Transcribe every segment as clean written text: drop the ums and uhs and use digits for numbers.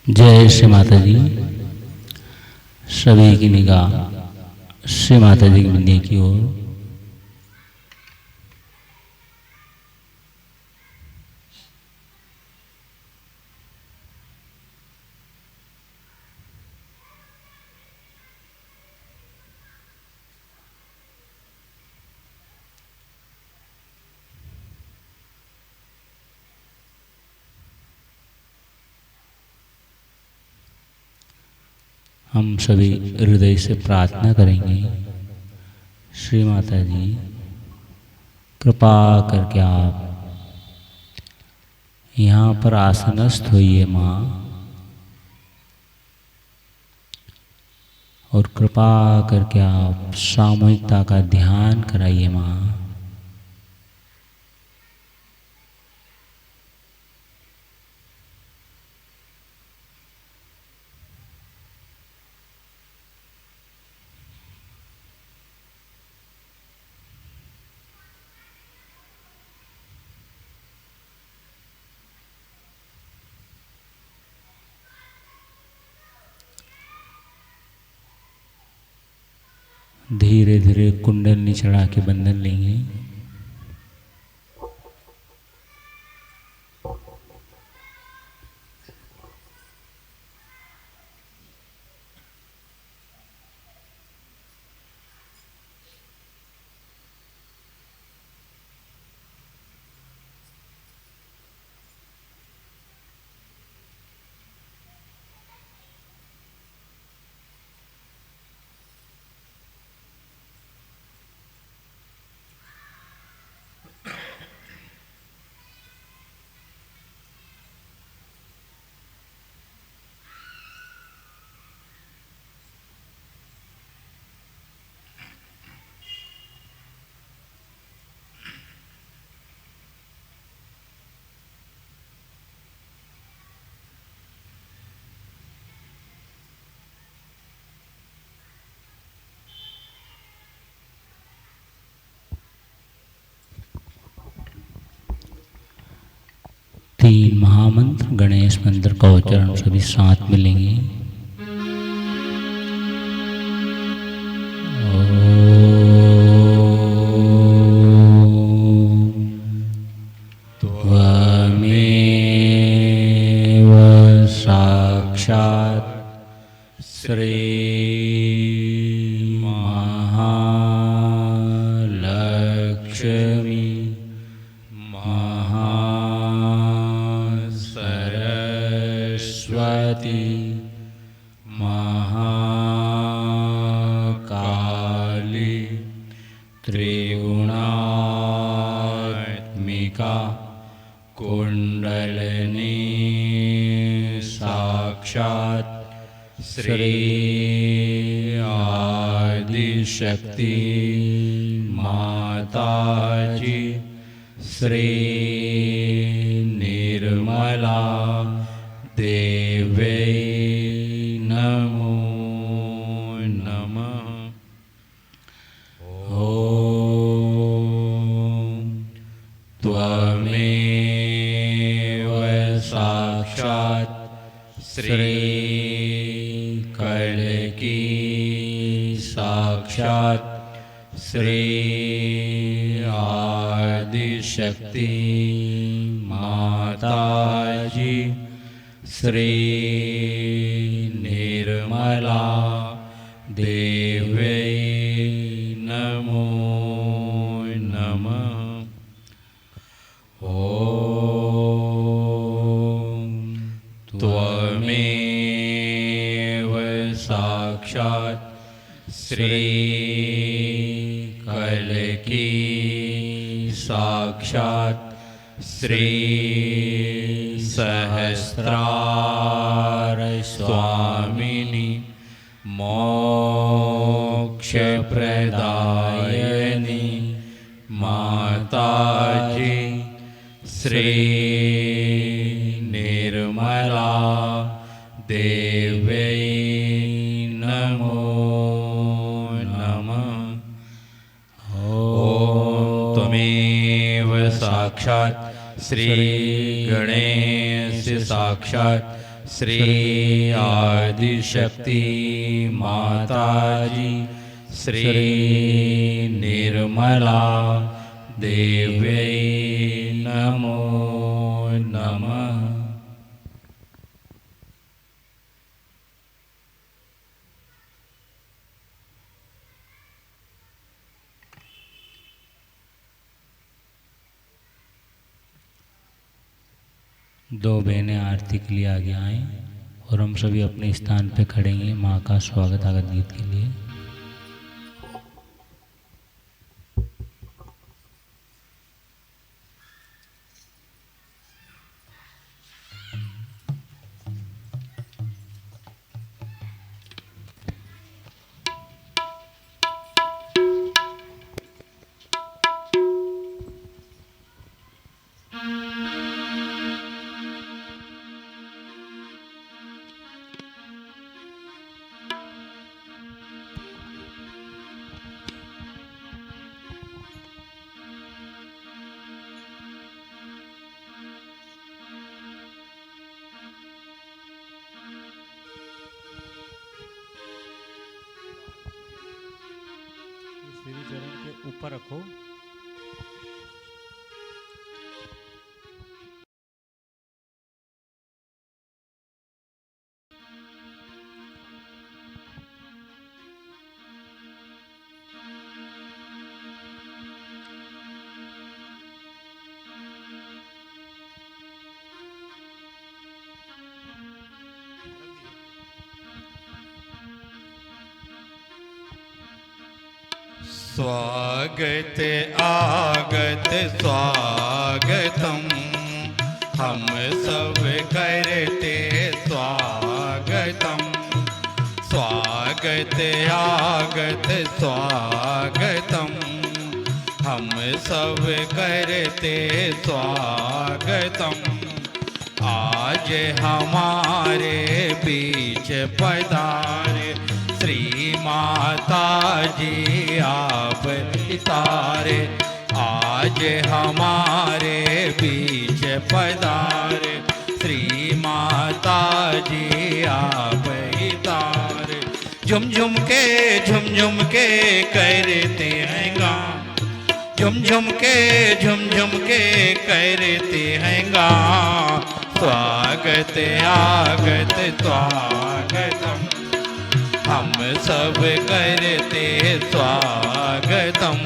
जय श्री माता जी। सभी की निगाह श्री माता जी के मंदिर की ओर। हम सभी हृदय से प्रार्थना करेंगे, श्री माता जी कृपा करके आप यहाँ पर आसनस्थ होइए माँ, और कृपा करके आप सामूहिकता का ध्यान कराइए माँ। धीरे धीरे कुंडलनी चढ़ा के बंधन लेंगे। तीन महामंत्र गणेश मंत्र का उच्चारण सभी साथ मिलेंगे। त्वमेव साक्षात् श्री महालक्ष्मी महाकाली त्रिगुणात्मिका कुंडलिनी साक्षात् श्री आदिशक्ति माताजी श्री निर्मला देवी नमो नमः। ओम त्वमेव साक्षात् श्री कल्की साक्षात् श्री आदिशक्ति माताजी श्री निर्मला देवी नमो नमः। ओम त्वमेव साक्षात् श्री कल्की साक्षात् श्री सहस्रार स्वामिनी मोक्ष प्रदायिनी माताजी श्री निर्मला देवी नमो नमः। ओम त्वमेव साक्षात् श्री गणेश साक्षात् श्री आदिशक्ति माता जी, श्री निर्मला देव्यै नमो नमः। दो बहनें आरती के लिए आगे आएं और हम सभी अपने स्थान पे खड़े हैं माँ का स्वागत आगत गीत के लिए। चरण के ऊपर रखो। स्वागत आगत स्वागतम, हम सब करते स्वागतम। स्वागत आगत स्वागतम, हम सब करते स्वागतम। आज हमारे बीच पधारे श्री माता जी आप तारे। आज हमारे बीच पधारे श्री माता जी आप तारे। झुम झुम के करते हैं गान, झुम झुम के करते हैं गान। स्वागत आगत स्वागतम, हम सब करते स्वागतम।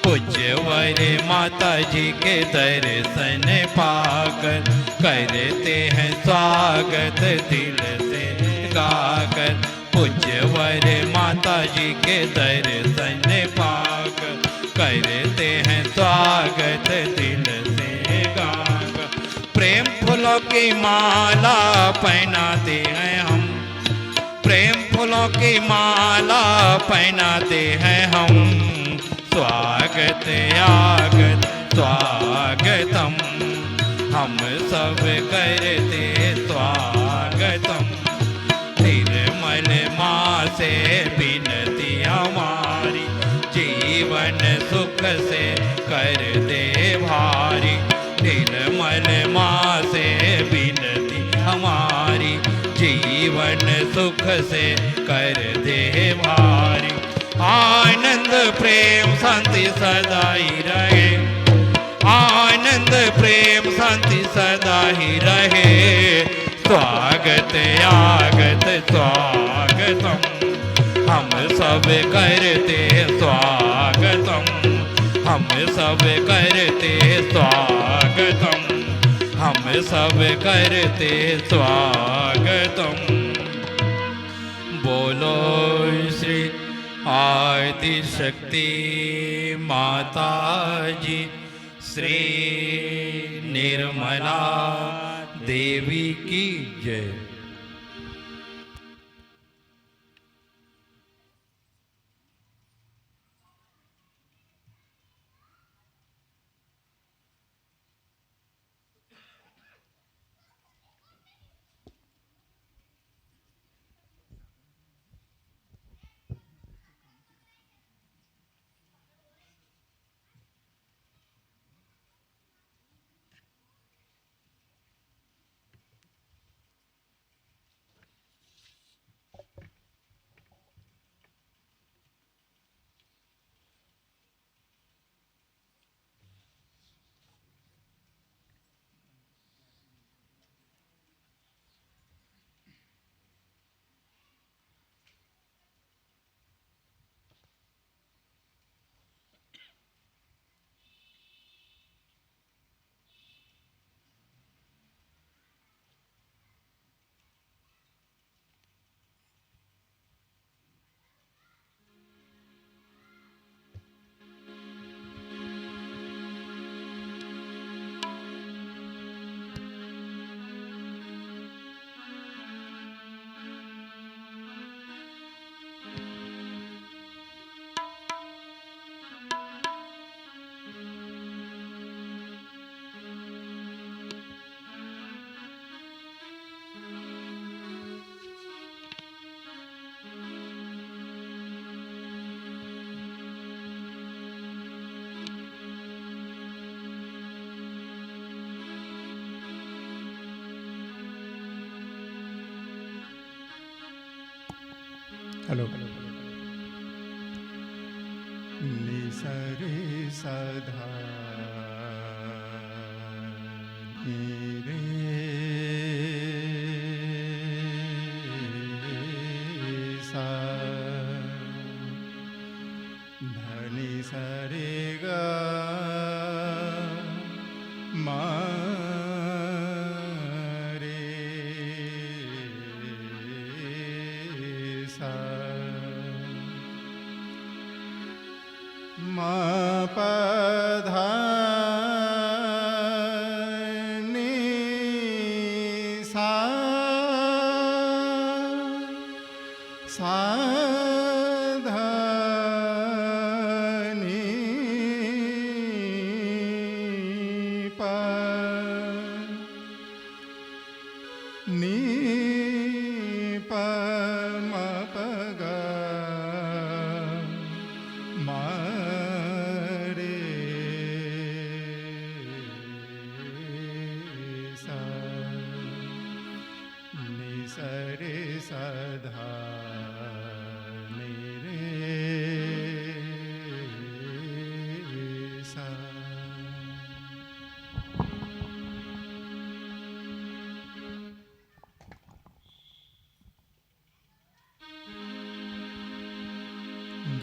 पूज्यवर माता जी के दर्शन पाकर करते हैं स्वागत दिल से गाकर। पूज्यवर माता जी के दर्शन पाकर करते हैं स्वागत दिल से गाकर। प्रेम फूलों की माला पहनाते हैं हम, प्रेम फूलों की माला पहनाते हैं हम। स्वागत आगत स्वागतम, हम सब करते स्वागतम। निर्मल माँ से विनती हमारी, जीवन सुख से कर दे भारी। निर्मल माँ से विनती हमारी, जीवन सुख से कर दे भारी। आनंद प्रेम शांति सदा ही रहे, आनंद प्रेम शांति सदा ही रहे। स्वागत आगत स्वागतम, हम सब करते स्वागतम। हम सब करते स्वागतम, हम सब करते स्वागतम। बोलो श्री आदिशक्ति माता जी, श्री निर्मला देवी की जय। हेलो निसरे सधा रे सा धनि सरे गा मा रे सा मा पा धा नि सा सा धा नि पा नि पा मा पा गा मा रे सा नि सा रे सा धा नि रे सा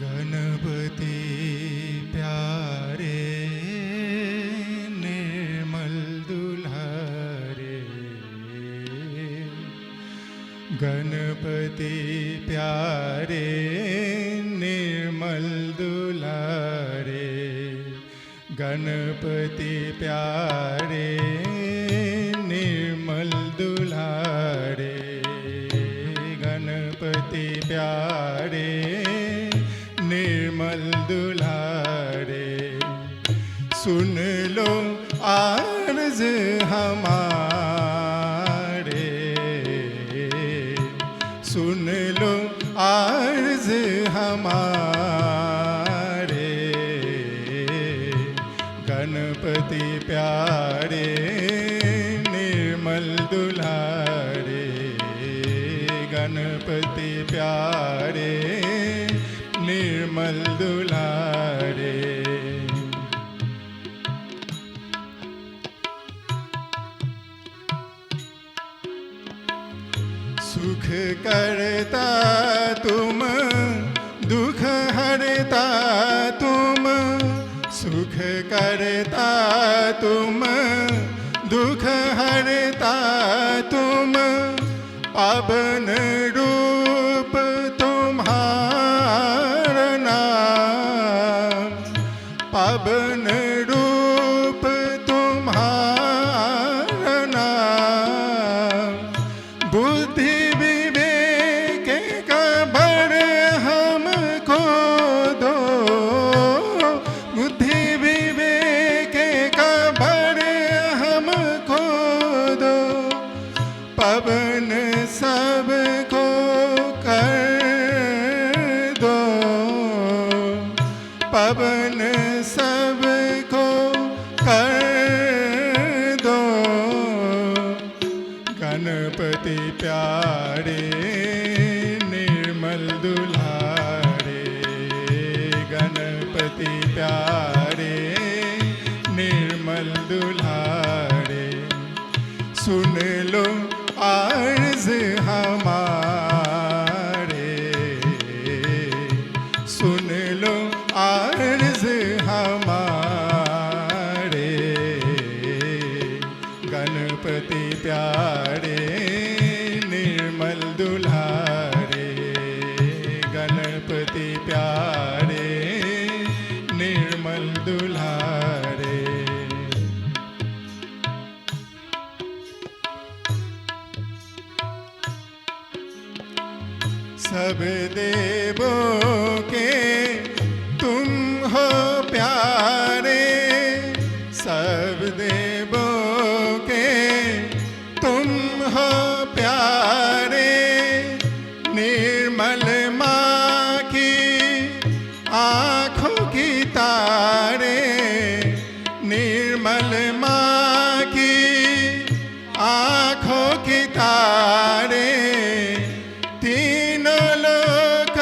गणपति प्यारे निर्मल दुल्हारे गणपति प्यारे निर्मल दुल्हारे गणपति प्यारे निर्मल दुल्हारे गणपति प्यारे निर्मल दुल्हारे सुन लो अर्ज हमारे सुन लो अर्ज हमारे गणपति प्यारे निर्मल दुल्हारे गणपति प्यारे निर्मल दुल्हारे सुख करता तुम दुख हरता तुम सुख करता तुम दुख हरता तुम पावन रूप तुम्हारा नाम पावन रूप तुम्हारा नाम बुद्धि विवेक का बर हमको दो बुद्धि विवेक का बर हमको दो पवन सबको कर दो पवन सबको कर दो गणपति प्यारे निर्मल दुल्हारे गणपति प्यारे निर्मल दुल्हारे सुन लो अर्ज हमारे सुन लो अर्ज हमारे गणपति प्यारे निर्मल दुल्हारे गणपति प्यारे निर्मल दुल्हारे सब देवों के तुम हो प्यारे सब देवों के तुम हो प्यारे निर्मल माँ की आँखों की तारे निर्मल माँ की आँखों की तारे तीनों लोक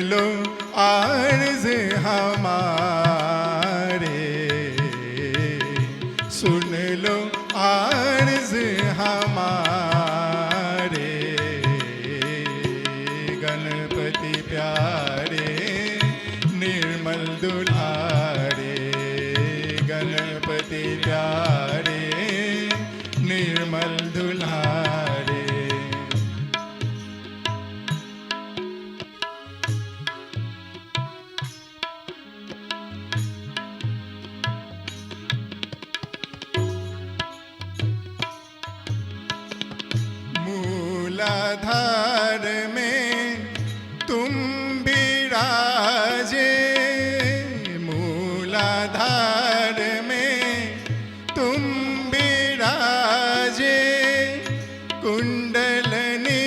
लो अर्ज हमारे, सुन लो अर्ज हमारे। गणपति प्यारे निर्मल दुलारे, गणपति प्यारे निर्मल दुलारे। मूलाधार में तुम विराजे, मूलाधार में तुम विराजे। कुंडलनी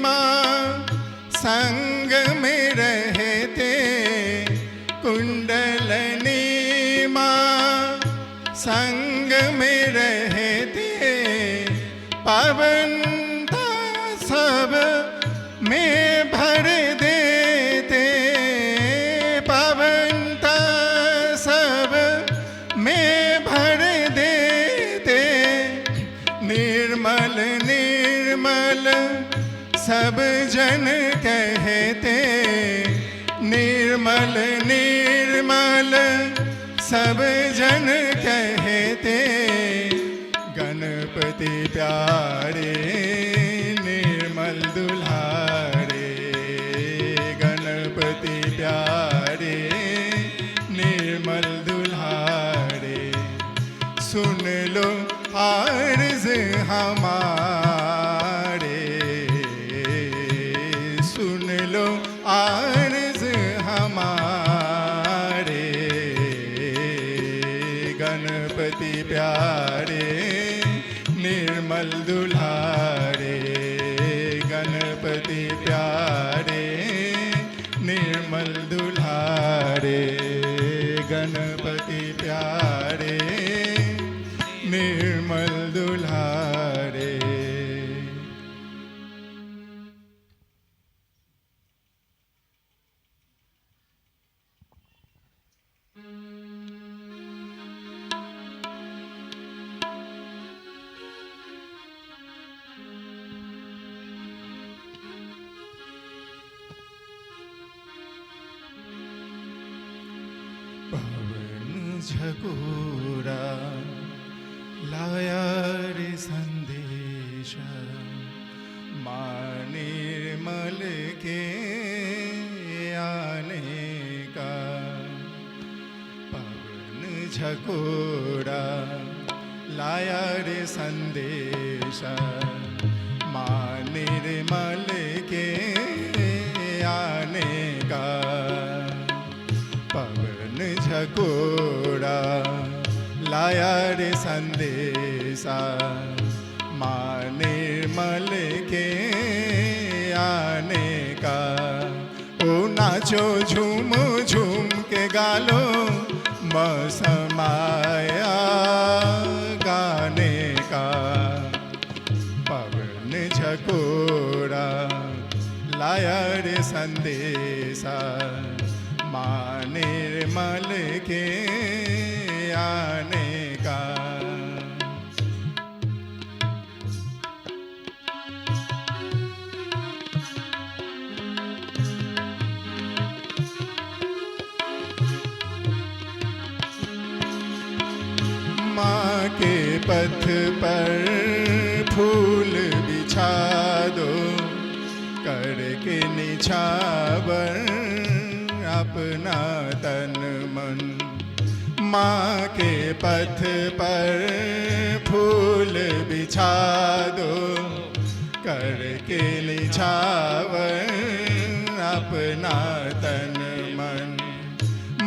माँ संग में रहते, कुंडलनी माँ संग में रहते। पावनता सब में भर देते, पावनता सब में भर देते। निर्मल निर्मल सब जन कहते, निर्मल निर्मल सब जन कहते। गणपति प्यारे निर्मल दुलारे, गणपति प्यारे निर्मल दुलारे। सुन लो अर्ज हमारे, सुन लो अर्ज हमारे। गणपति प्यारे निर्मल दुलारे, गणपति प्यारे निर्मल दुलारे, गणपति प्यारे निर्मल दुलारे। पवन झकोरा लाया रे संदेश, माँ निर्मल के आने का। पवन झकोरा लाया रे संदेश, माँ निर्मल के आने का। पवन झकोरा लाया रे संदेशा, माँ निर्मल के आने का। ओ नाचो झूम झूम के गालो, मौसमाया गाने का। पवन झकोरा लाया रे संदेशा, माँ निर्मल के आने का। माँ के पथ पर फूल बिछा दो, करके निछावर अपना तन मन। माँ के पथ पर फूल बिछा दो, करके निछावर अपना तन मन।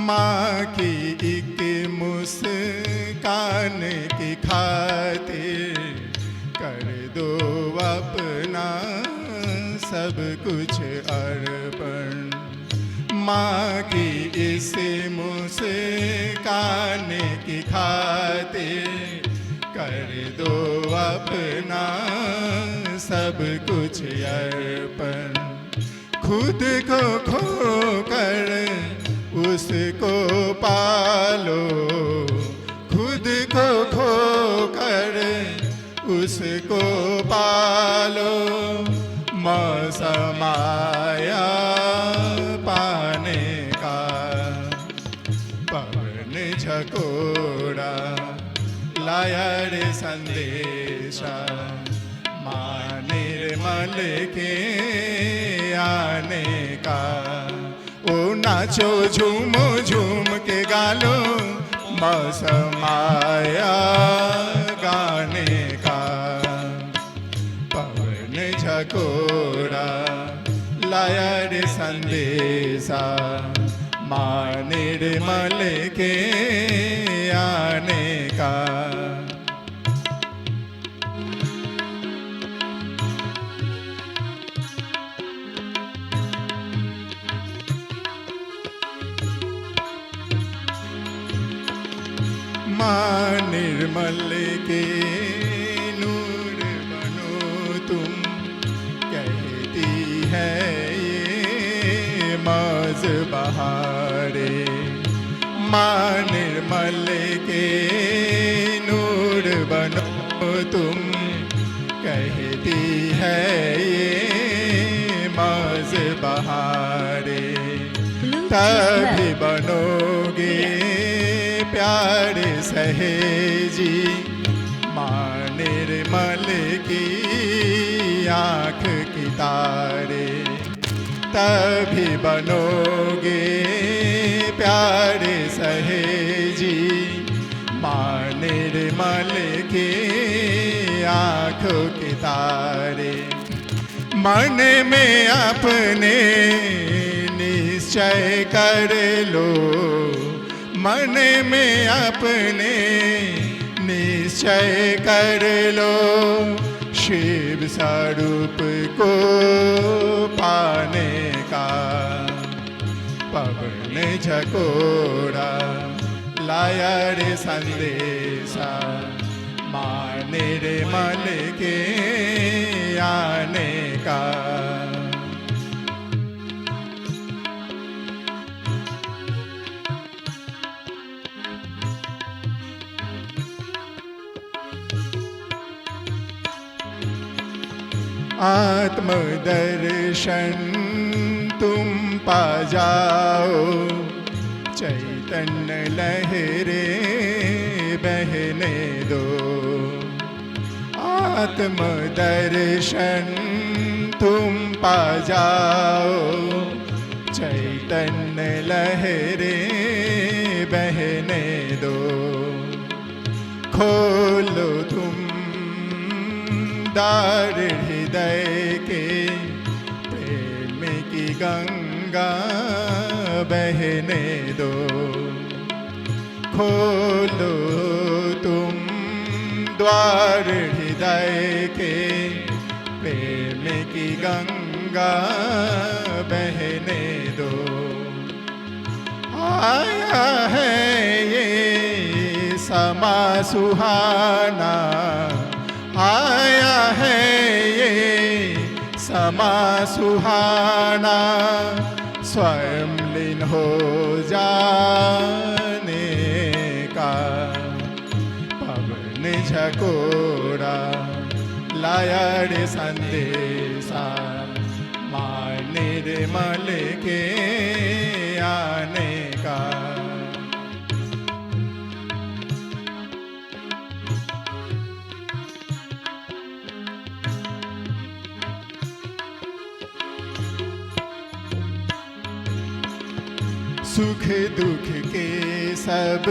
माँ की एक मुस्कान की खातिर कर दो अपना सब कुछ अर्पण। माँ की इस मुस्कान की खातिर कर दो अपना सब कुछ अर्पण। खुद को खोकर उसको पालो, खुद को खोकर उसको पालो, मौसम आया पाने का। पवन झकोड़ा लाया रे संदेशा, माँ निर्मल के आने का। ओ नाचो झूमो झूम के गालो, मौसम आया गाने का। पवन झकोड़ा लाया रे संदेशा, माँ निर्मल के आने का। माँ निर्मल के नूर बनो तुम, कहती है ये मौज बहारे। माँ निर्मल के नूर बनो तुम, कहती है ये मौज बहारे। तभी बनोगे प्यारे सहेजी, माँ निर्मल की आँख की तारे। तभी बनोगे प्यारे सहेजी, माँ निर्मल की आँखों के तारे। मन में अपने निश्चय कर लो, मन में अपने निश्चय कर लो, शिव स्वरूप को पाने का। पवन झकोड़ा लाया रे संदेशा, माँ निर्मल के आने का। आत्मदर्शन तुम पा जाओ, चैतन्य लहरे बहने दो। आत्मदर्शन तुम पा जाओ, चैतन्य लहरे बहने दो। खोलो तुम द्वार हृदय के, प्रेम की गंगा बहने दो। खोलो तुम द्वार हृदय के, प्रेम की गंगा बहने दो। आया है ये समा सुहाना, आया है ये समा सुहाना, स्वयं लीन हो जाने का। पवन झकोड़ा लाया रे संदेशा, माँ निर्मल के आने का। सुख दुख के सब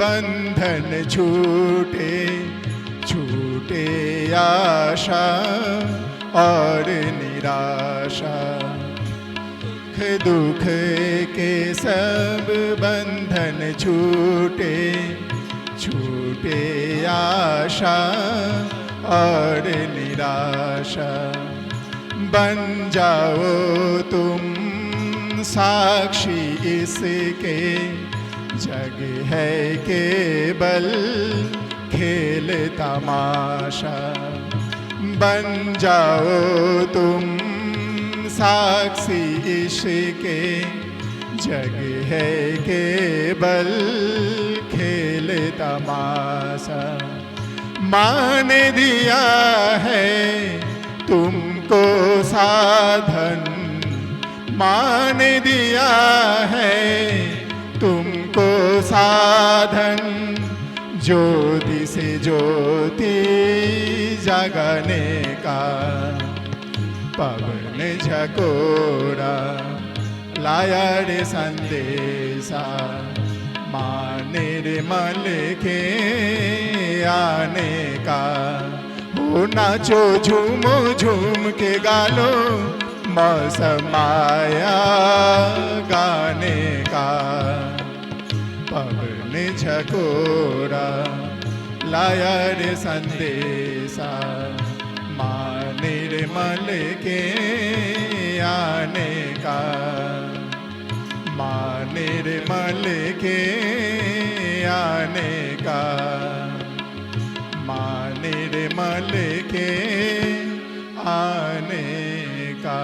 बंधन छूटे, छूटे आशा और निराशा। सुख दुख के सब बंधन छूटे, छूटे आशा और निराशा। बन जाओ तुम साक्षी इसके, जग है केवल खेल तमाशा। बन जाओ तुम साक्षी इश्के जग है केवल खेल तमाशा। माँ ने दिया है तुमको साधन, माँ ने दिया है तुमको साधन, ज्योति से ज्योति जगाने का। पवन झकोरा लाया रे संदेशा, माँ निर्मल के आने का। हो नाचो झूमो झूम के गालो, मौसम आया गाने का। पवन झकोरा लाया रे संदेशा, माँ निर्मल के आने का। माँ निर्मल के आने का। माँ निर्मल के आने का।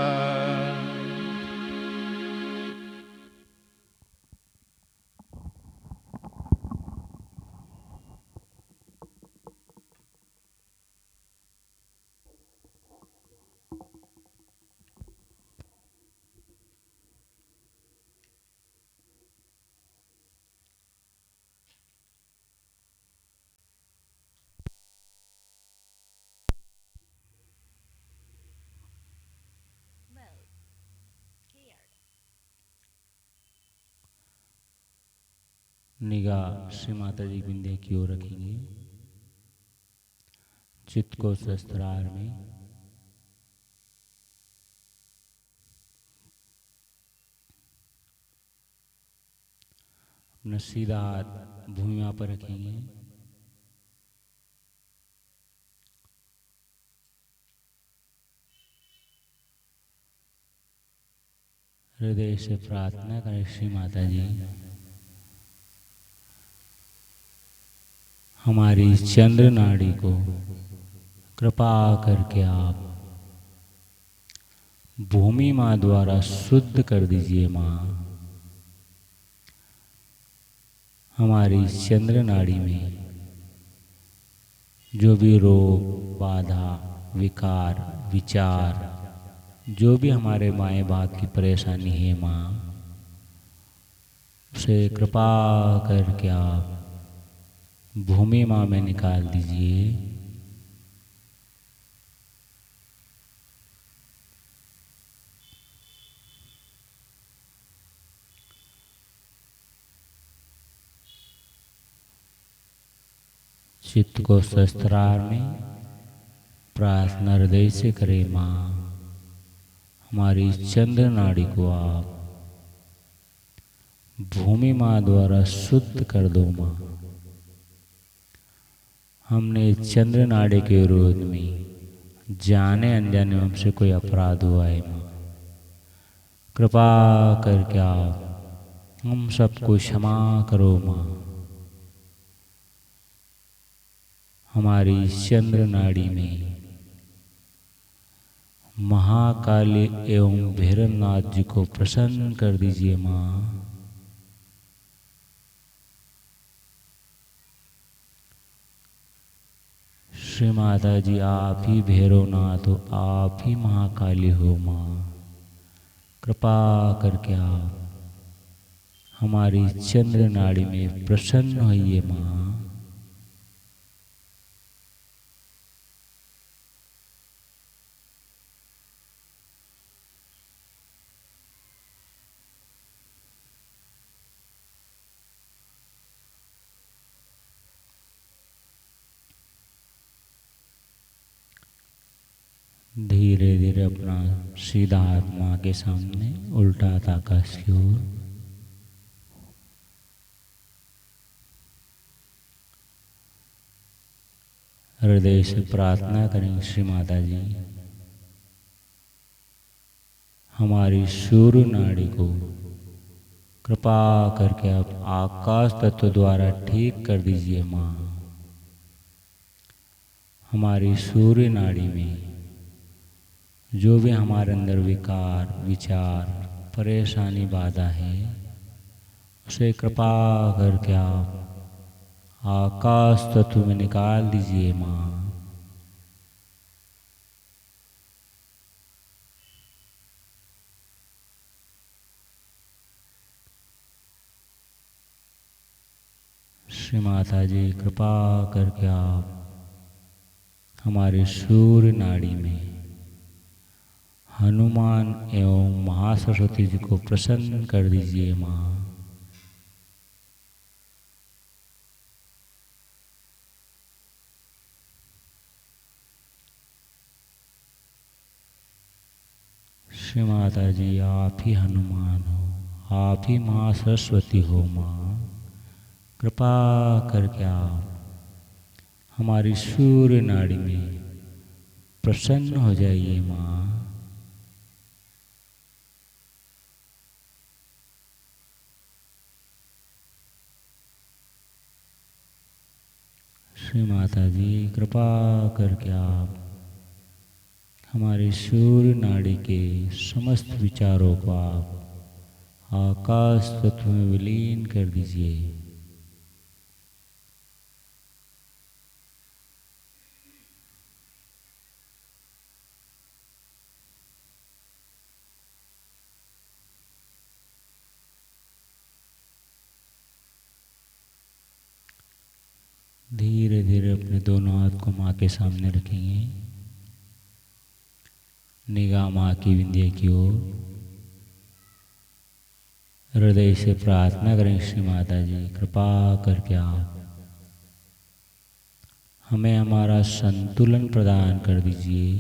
निगाह श्री माता जी विंध्य की ओर रखेंगे। चित्त को सहस्त्रार में अपना सीधा हाथ भूमि पर रखेंगे। हृदय से प्रार्थना करें, श्री माता जी हमारी चंद्र नाड़ी को कृपा करके आप भूमि माँ द्वारा शुद्ध कर दीजिए। माँ हमारी चंद्र नाड़ी में जो भी रोग बाधा विकार विचार जो भी हमारे माए बाप की परेशानी है माँ, उसे कृपा करके आप भूमि माँ में निकाल दीजिए। चित्त को सहस्त्रार में प्रार्थना हृदय से करें। माँ हमारी चंद्र नाड़ी को आप भूमि माँ द्वारा शुद्ध कर दो। माँ हमने चंद्र नाड़ी के विरोध में जाने अनजाने हमसे कोई अपराध हुआ है माँ, कृपा करके आप हम सबको क्षमा करो। माँ हमारी चंद्र नाड़ी में महाकाली एवं भैरवनाथ जी को प्रसन्न कर दीजिए। माँ श्री माता जी आप ही भैरवनाथ हो, आप ही महाकाली हो। माँ कृपा करके आप हमारी चंद्र नाड़ी में प्रसन्न होइए। माँ धीरे धीरे अपना सीधा हाथ माँ के सामने उल्टा हाथ आकाश की ओर, हृदय से प्रार्थना करें, श्री माता जी हमारी सूर्य नाड़ी को कृपा करके आप आकाश तत्व द्वारा ठीक कर दीजिए। माँ हमारी सूर्य नाड़ी में जो भी हमारे अंदर विकार, विचार, परेशानी, बाधा है, उसे कृपा करके आप आकाश तत्व में निकाल दीजिए माँ। श्री माता जी, कृपा करके आप हमारे सूर्य नाड़ी में हनुमान एवं महासरस्वती जी को प्रसन्न कर दीजिए माँ। श्री माता जी, आप ही हनुमान हो, आप ही माँ सरस्वती हो माँ। कृपा करके आप हमारी सूर्य नाड़ी में प्रसन्न हो जाइए माँ। श्री माता जी, कृपा करके आप हमारी सूर्य नाड़ी के समस्त विचारों को आप आकाश तत्व में विलीन कर दीजिए। धीरे धीरे अपने दोनों हाथ को माँ के सामने रखेंगे, निगाह माँ की बिंदिया की ओर। हृदय से प्रार्थना करें, श्री माता जी कृपा करके आप हमें हमारा संतुलन प्रदान कर दीजिए।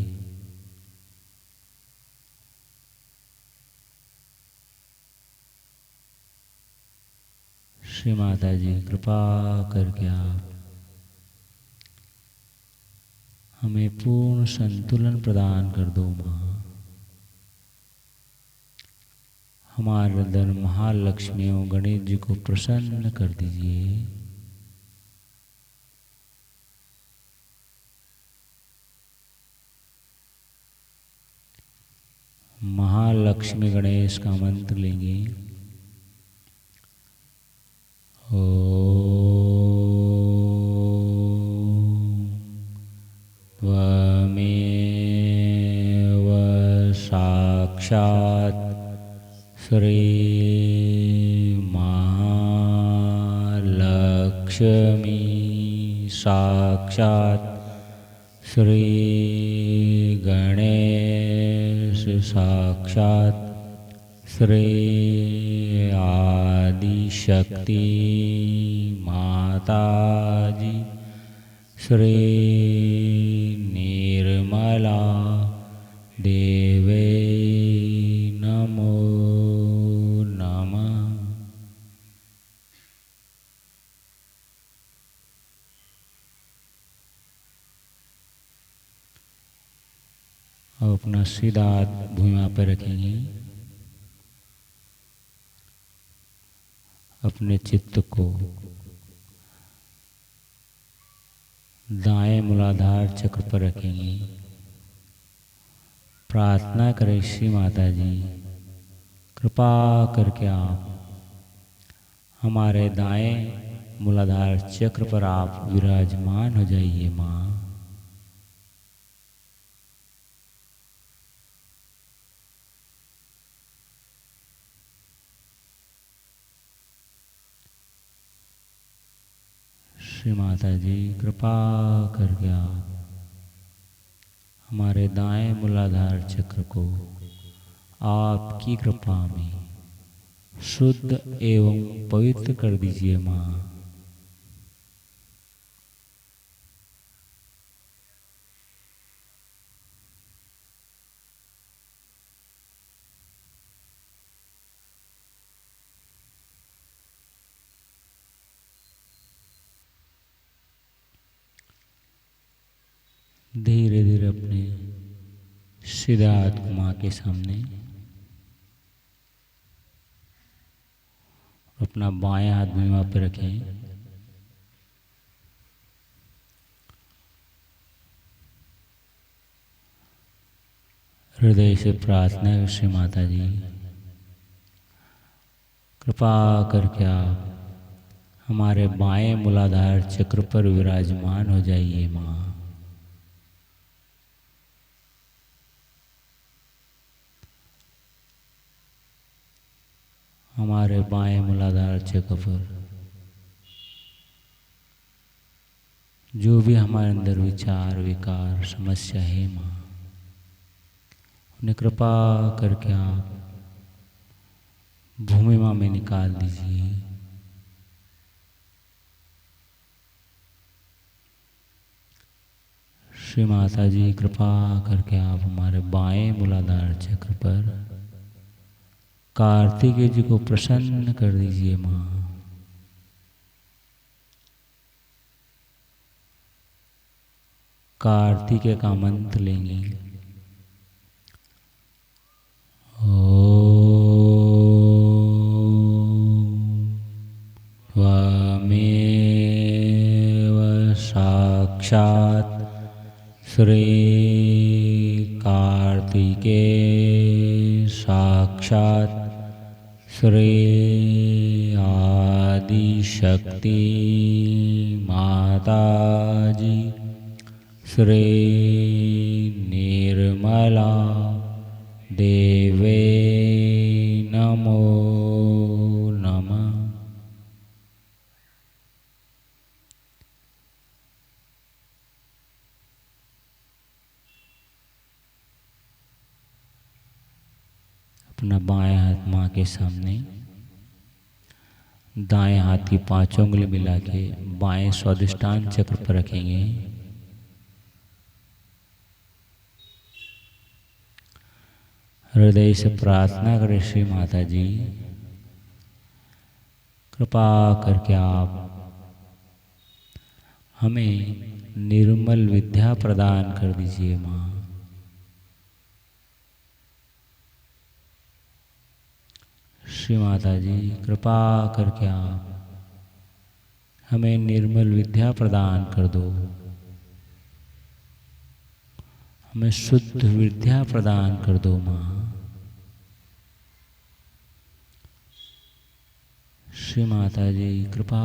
श्री माता जी, कृपा करके आप हमें पूर्ण संतुलन प्रदान कर दो माँ। हमारे अंदर महालक्ष्मी और गणेश जी को प्रसन्न कर दीजिए। महालक्ष्मी गणेश का मंत्र लेंगे। त्वमेव साक्षात् श्री महालक्ष्मी साक्षात् श्री गणेश साक्षात् श्री आदिशक्ति माता जी श्री निर्मला देवे नमो नमः। अब अपना सीधा हाथ भूमि पर रखेंगे। अपने चित्त को दाएं मूलाधार चक्र पर रखेंगे। प्रार्थना करें, श्री माता जी कृपा करके आप हमारे दाएं मूलाधार चक्र पर आप विराजमान हो जाइए माँ। श्री माता जी कृपा करके आप हमारे दाएं मूलाधार चक्र को आपकी कृपा में शुद्ध एवं पवित्र कर दीजिए माँ। धीरे धीरे अपने सीधा हाथ को माँ के सामने, अपना बायां हाथ भी वहाँ पे रखें। हृदय से प्रार्थना है श्री माता जी, कृपा करके आप हमारे बाएं मूलाधार चक्र पर विराजमान हो जाइए माँ। हमारे बाएं मूलाधार चक्र पर जो भी हमारे अंदर विचार विकार समस्या है माँ, उन्हें कृपा करके आप भूमि माँ में निकाल दीजिए। श्री माता जी कृपा करके आप हमारे बाएं मूलाधार चक्र पर कार्तिकेय जी को प्रसन्न कर दीजिए माँ। कार्तिकेय का मंत्र लेंगे। त्वमेव साक्षात् श्री कार्तिकेय साक्षात् श्री आदिशक्ति माता जी श्री निर्मला देवे नमो नमः। अपना बाएं हाथ माँ के सामने, दाएं हाथ की 5 उंगली मिला के बाएं स्वादिष्टान चक्र पर रखेंगे। हृदय से प्रार्थना करें श्री माता जी, कृपा करके आप हमें निर्मल विद्या प्रदान कर दीजिए माँ। श्री माता जी कृपा करके आप हमें निर्मल विद्या प्रदान कर दो, हमें शुद्ध विद्या प्रदान कर दो माँ। श्री माता जी कृपा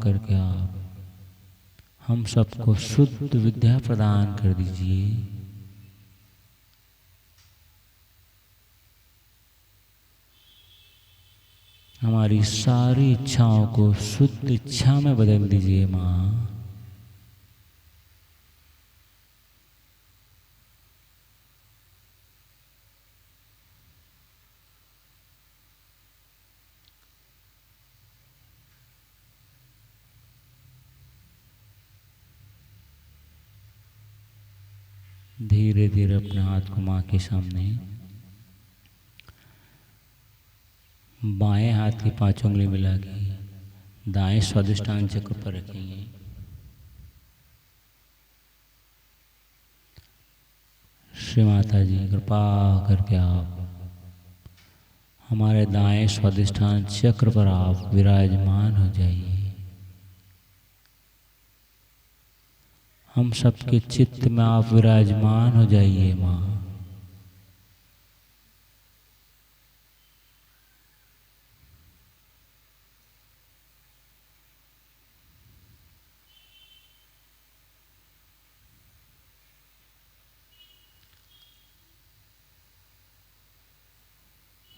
करके आप हम सबको शुद्ध विद्या प्रदान कर दीजिए। हमारी सारी इच्छाओं को शुद्ध इच्छा में बदल दीजिए माँ। धीरे धीरे अपने हाथ को माँ के सामने बाएं हाथ की 5 उंगली मिला के दाएं स्वादिष्टान चक्र पर रखेंगे। श्री माता जी कृपा करके आप हमारे दाएं स्वादिष्टान चक्र पर आप विराजमान हो जाइए। हम सबके चित्त में आप विराजमान हो जाइए माँ।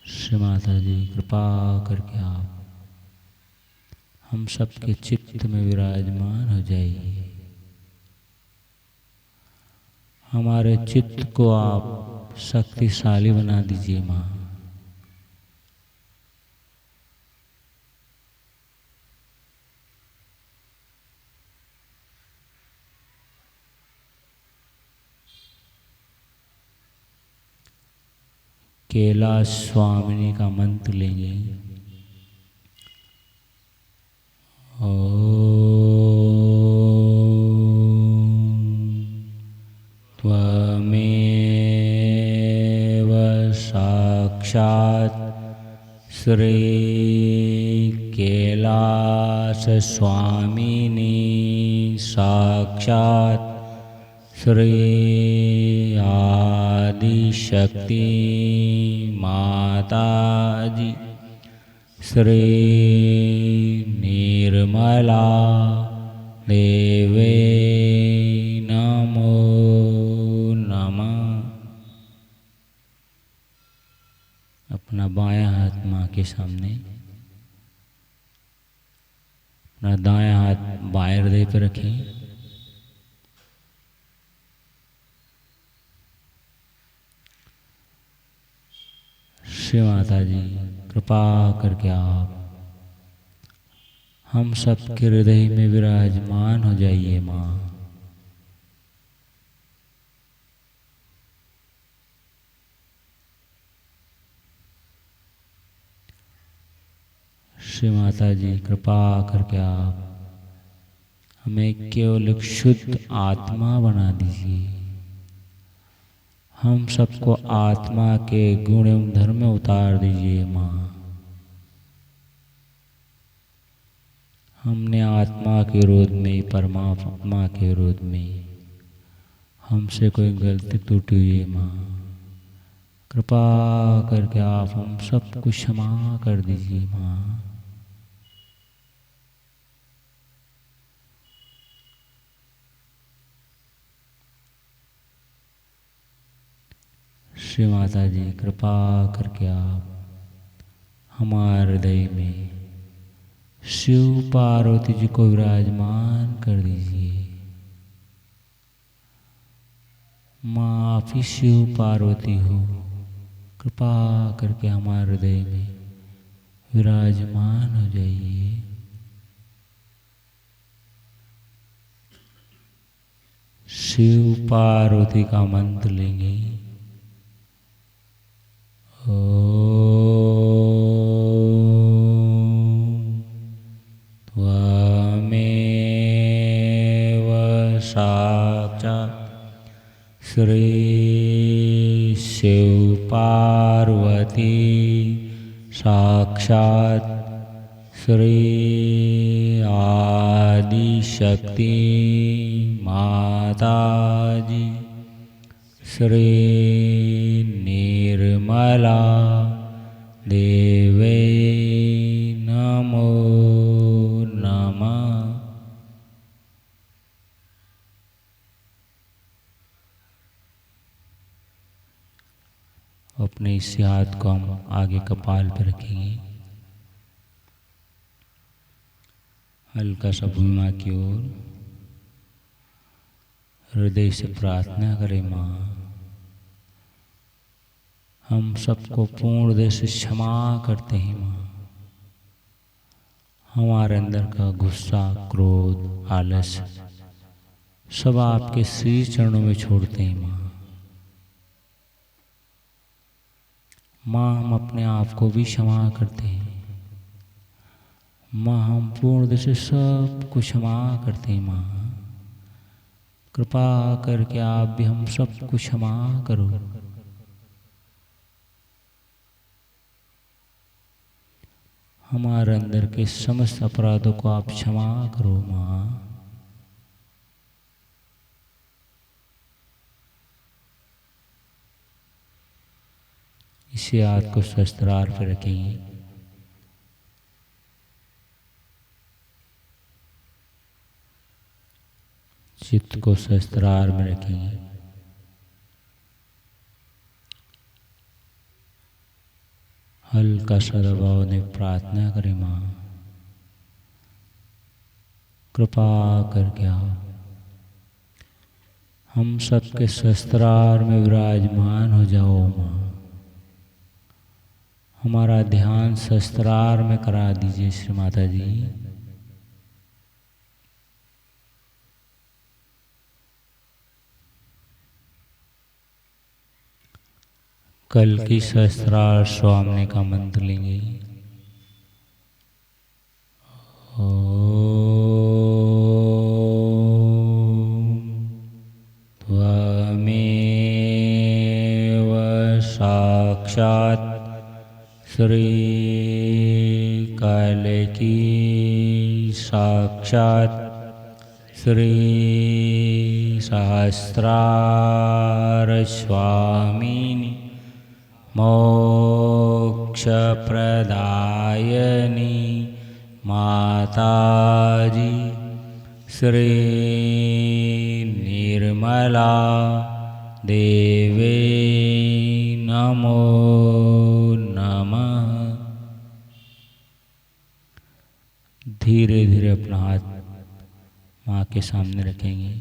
श्री माता जी कृपा करके आप हम सबके चित्त में विराजमान हो जाइए। हमारे चित्त को आप शक्तिशाली बना दीजिए माँ। कैलाश स्वामिनी का मंत्र लेंगे। त्वमेव साक्षात् श्री कैलाश स्वामिनी साक्षात् श्री आदिशक्ति माता जी, श्री निर्मला देवे नमो नमः। अपना बायां हाथ माँ के सामने, अपना दायां हाथ बाएं हृदय पर रखें। श्री माता जी, कृपा करके आप हम सबके हृदय में विराजमान हो जाइए माँ। श्री माता जी, कृपा करके आप हमें केवल एक शुद्ध आत्मा बना दीजिए। हम सबको आत्मा के गुण एवं धर्म में उतार दीजिए माँ। हमने आत्मा के विरोध में, परमात्मा के विरोध में हमसे कोई गलती टूटी हुई है माँ, कृपा करके आप हम सबको क्षमा कर दीजिए माँ। श्री माता जी, कृपा करके आप हमारे हृदय में शिव पार्वती जी को विराजमान कर दीजिए। माँ आप ही शिव पार्वती हो, कृपा करके हमारे हृदय में विराजमान हो जाइए। शिव पार्वती का मंत्र लेंगे। श्री शिव पार्वती साक्षात श्री आदिशक्ति माता जी, श्री निर्मला देवे नमो नमः। अपने इस हाथ को हम आगे कपाल पर रखेंगे। हल्का सा भूमि की ओर हृदय से प्रार्थना करें। माँ हम सबको पूर्ण हृदय से क्षमा करते हैं माँ। हमारे अंदर का गुस्सा, क्रोध, आलस सब आपके श्री चरणों में छोड़ते हैं माँ। माँ हम अपने आप को भी क्षमा करते हैं माँ। हम पूर्ण हृदय से सब को क्षमा करते हैं माँ। कृपा करके आप भी हम सबको क्षमा करो। हमारे अंदर के समस्त अपराधों को आप क्षमा करो माँ। इसे हाथ को शस्त्रार पर रखेंगे। चित्त को शस्त्रार में रखेंगे। हल्का सा दबाव ने प्रार्थना करें। माँ कृपा करके आप हम सबके शस्त्रार में विराजमान हो जाओ माँ। हमारा ध्यान शस्त्रार में करा दीजिए श्री माता जी। कल की शस्त्रार स्वामी का मंत्र लेंगे। त्वमेव साक्षात् श्री कल की साक्षात् श्री सहस्रार स्वामिनि मोक्षप्रदायिनी माताजी श्री निर्मला देवी नमो नमः। धीरे धीरे अपना हाथ माँ के सामने रखेंगे।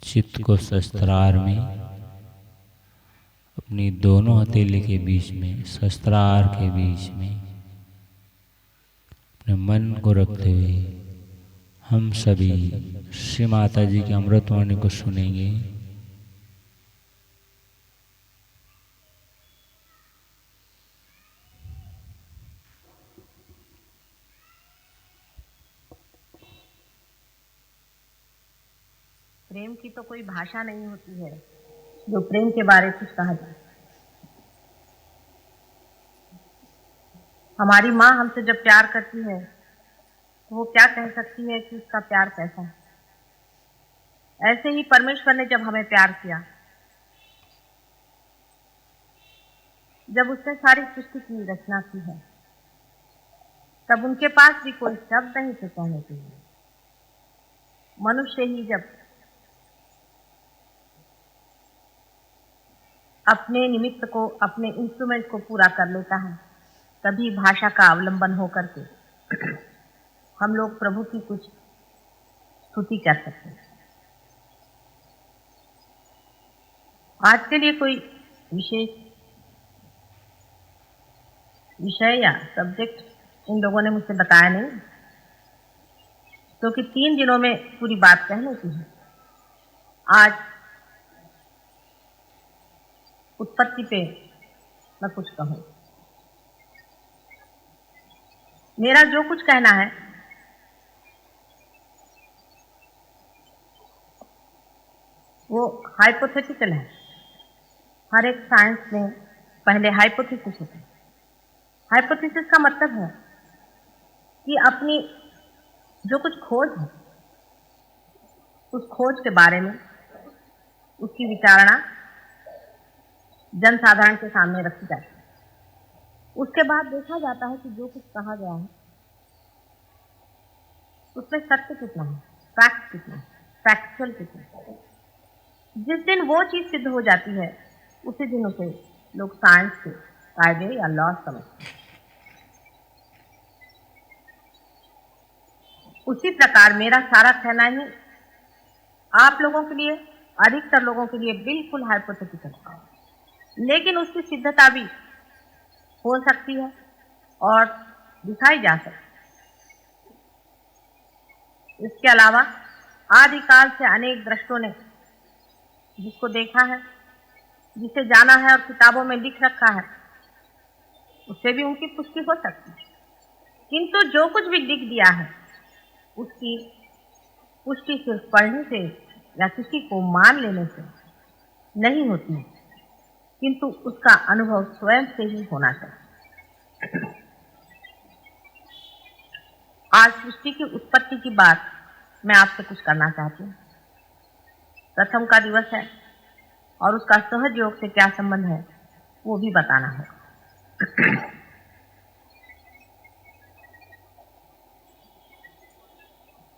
चित्त को शस्त्रार में अपनी दोनों हथेली के बीच में, शस्त्रार के बीच में अपने मन को रखते हुए हम सभी श्री माता जी की अमृतवाणी को सुनेंगे। प्रेम की तो कोई भाषा नहीं होती है जो प्रेम के बारे में कुछ कहा जाए। हमारी माँ हमसे जब प्यार करती है तो वो क्या कह सकती है कि उसका प्यार कैसा है। ऐसे ही परमेश्वर ने जब हमें प्यार किया, जब उसने सारी सृष्टि की रचना की है, तब उनके पास भी कोई शब्द नहीं थे कहने के लिए। मनुष्य ही जब अपने निमित्त को, अपने इंस्ट्रूमेंट को पूरा कर लेता है, तभी भाषा का अवलंबन होकर के हम लोग प्रभु की कुछ स्तुति कर सकते हैं। आज के लिए कोई विशेष विषय या सब्जेक्ट इन लोगों ने मुझसे बताया नहीं, क्योंकि 3 दिनों में पूरी बात कहने की है। आज उत्पत्ति पे मैं कुछ कहूँ। मेरा जो कुछ कहना है वो हाइपोथेटिकल है। हर एक साइंस में पहले हाइपोथेसिस होता है। हाइपोथेसिस का मतलब है कि अपनी जो कुछ खोज है, उस खोज के बारे में उसकी विचारणा जनसाधारण के सामने रखी जाती है। उसके बाद देखा जाता है कि जो कुछ कहा गया है उसमें सत्य कितना है, फैक्ट कितना है, फैक्चुअल कितना है। जिस दिन वो चीज सिद्ध हो जाती है, उसी दिन उसे लोग साइंस के कायदे या लॉ समझते हैं। उसी प्रकार मेरा सारा कहना ही आप लोगों के लिए, अधिकतर लोगों के लिए बिल्कुल हाइपोथेटिकल है, लेकिन उसकी सिद्धता भी हो सकती है और दिखाई जा सकती है। इसके अलावा आदिकाल से अनेक दृष्टों ने जिसको देखा है, जिसे जाना है और किताबों में लिख रखा है, उससे भी उनकी पुष्टि हो सकती है। किंतु जो कुछ भी लिख दिया है उसकी पुष्टि सिर्फ पढ़ने से या किसी को मान लेने से नहीं होती है, किंतु उसका अनुभव स्वयं से ही होना चाहिए। आज सृष्टि की उत्पत्ति की बात मैं आपसे कुछ करना चाहती हूँ। प्रथम का दिवस है और उसका सहज योग से क्या संबंध है वो भी बताना है।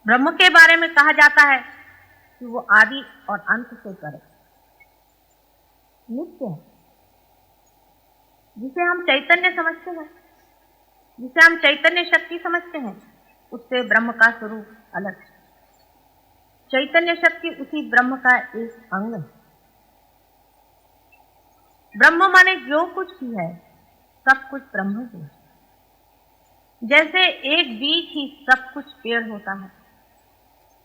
ब्रह्म के बारे में कहा जाता है कि वो आदि और अंत से परे नित्य है। जिसे हम चैतन्य समझते हैं, जिसे हम चैतन्य शक्ति समझते हैं, उससे ब्रह्म का स्वरूप अलग है। चैतन्य शक्ति उसी ब्रह्म का एक अंग है। ब्रह्म माने जो कुछ भी है, सब कुछ ब्रह्म ही है। जैसे एक बीज ही सब कुछ पेड़ होता है,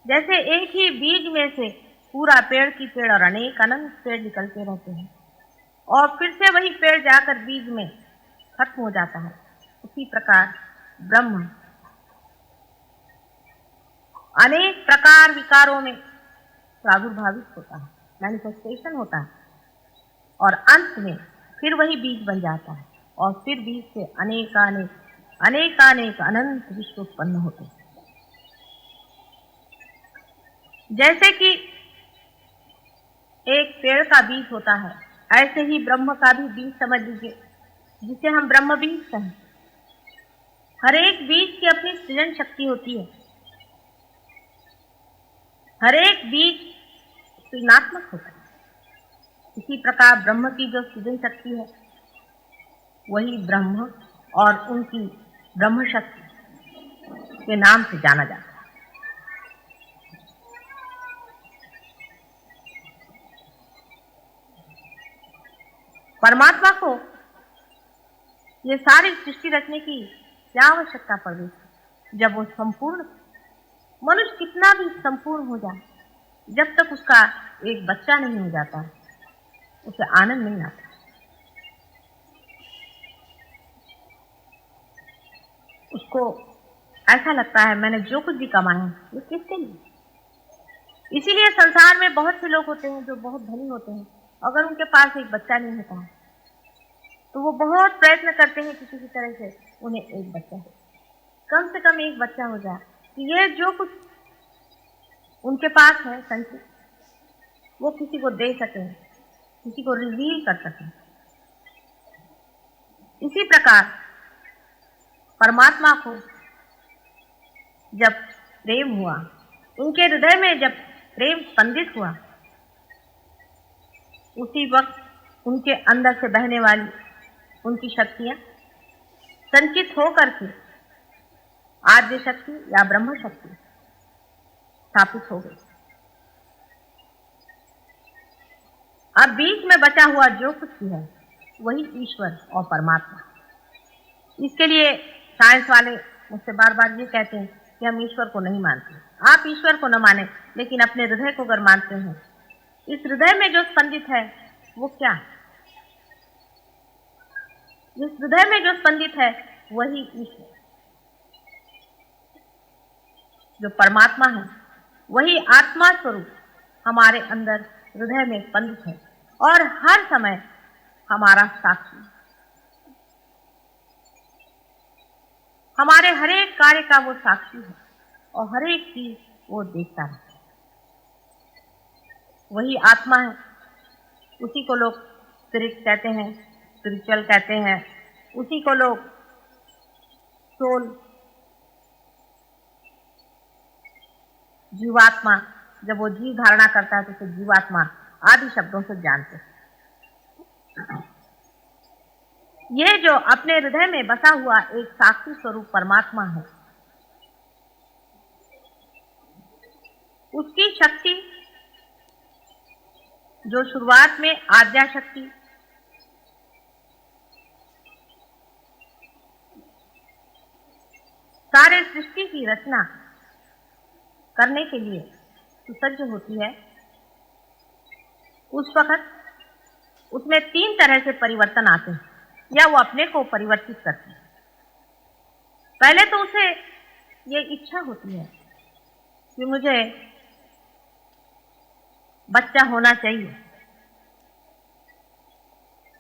जैसे एक ही बीज में से पूरा पेड़ की पेड़ और अनेक अनंत पेड़ निकलते रहते हैं और फिर से वही पेड़ जाकर बीज में खत्म हो जाता है, उसी प्रकार ब्रह्म अनेक प्रकार विकारों में प्रादुर्भावित होता है, मैनिफेस्टेशन होता है और अंत में फिर वही बीज बन जाता है और फिर बीज से अनेकानेक अनंत विश्व उत्पन्न होते हैं। जैसे कि एक पेड़ का बीज होता है, ऐसे ही ब्रह्म का भी बीज समझ लीजिए, जिसे हम ब्रह्म बीज कहें। हर एक बीज की अपनी सृजन शक्ति होती है। हर एक बीज सृजनात्मक होता है। इसी प्रकार ब्रह्म की जो सृजन शक्ति है, वही ब्रह्म और उनकी ब्रह्म शक्ति के नाम से जाना जाता है। परमात्मा को ये सारी सृष्टि रचने की क्या आवश्यकता पड़ गई, जब वो संपूर्ण, मनुष्य कितना भी संपूर्ण हो जाए, जब तक उसका एक बच्चा नहीं हो जाता उसे आनंद नहीं आता। उसको ऐसा लगता है मैंने जो कुछ भी कमाया ये किसके लिए। इसीलिए संसार में बहुत से लोग होते हैं जो बहुत धनी होते हैं, अगर उनके पास एक बच्चा नहीं होता है तो वो बहुत प्रयत्न करते हैं कि किसी तरह से उन्हें एक बच्चा हो, कम से कम एक बच्चा हो जाए, कि ये जो कुछ उनके पास है संचित, वो किसी को दे सके, किसी को रिवील कर सके। इसी प्रकार परमात्मा को जब प्रेम हुआ, उनके हृदय में जब प्रेम स्पंदित हुआ, उसी वक्त उनके अंदर से बहने वाली उनकी शक्तियां संचित होकर के आद्य शक्ति या ब्रह्म शक्ति स्थापित हो गई। अब बीच में बचा हुआ जो कुछ भी है वही ईश्वर और परमात्मा। इसके लिए साइंस वाले मुझसे बार बार ये कहते हैं कि हम ईश्वर को नहीं मानते। आप ईश्वर को न माने, लेकिन अपने हृदय को अगर मानते हैं, इस हृदय में जो स्पंदित है वो क्या है? इस हृदय में जो स्पंदित है वही ईश्वर, जो परमात्मा है, वही आत्मा स्वरूप हमारे अंदर हृदय में स्पंदित है और हर समय हमारा साक्षी, हमारे हर एक कार्य का वो साक्षी है और हर एक चीज वो देखता है। वही आत्मा है, उसी को लोग स्पिरिट कहते हैं, स्पिरिचुअल कहते हैं, उसी को लोग सोल, जीवात्मा, जब वो जीव धारणा करता है तो उसे जीवात्मा आदि शब्दों से जानते हैं। ये जो अपने हृदय में बसा हुआ एक साक्षी स्वरूप परमात्मा है, उसकी शक्ति जो शुरुआत में आद्या शक्ति, सारे सृष्टि की रचना करने के लिए सुसज्ज होती है, उस वक्त उसमें तीन तरह से परिवर्तन आते हैं या वो अपने को परिवर्तित करती है। पहले तो उसे ये इच्छा होती है कि मुझे बच्चा होना चाहिए,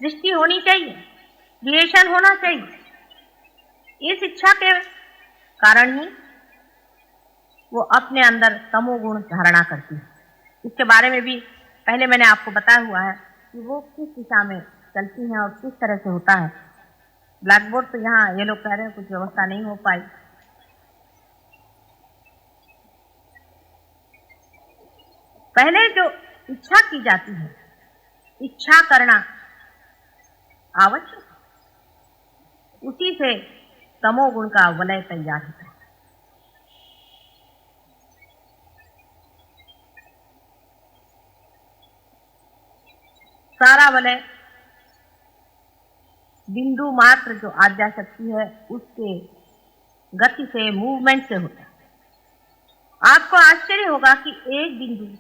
सृष्टि होनी चाहिए, क्रिएशन होना चाहिए। इस इच्छा के कारण ही वो अपने अंदर तमोगुण धारणा करती है। इसके बारे में भी पहले मैंने आपको बताया हुआ है कि वो किस दिशा में चलती हैं और किस तरह से होता है। ब्लैक बोर्ड तो यहाँ ये लोग कह रहे हैं कुछ व्यवस्था नहीं हो पाई। पहले जो इच्छा की जाती है, इच्छा करना आवश्यक, उसी से तमोगुण का वलय तैयार होता है। सारा वलय बिंदु मात्र जो आद्या शक्ति है उसके गति से, मूवमेंट से होता है। आपको आश्चर्य होगा कि एक बिंदु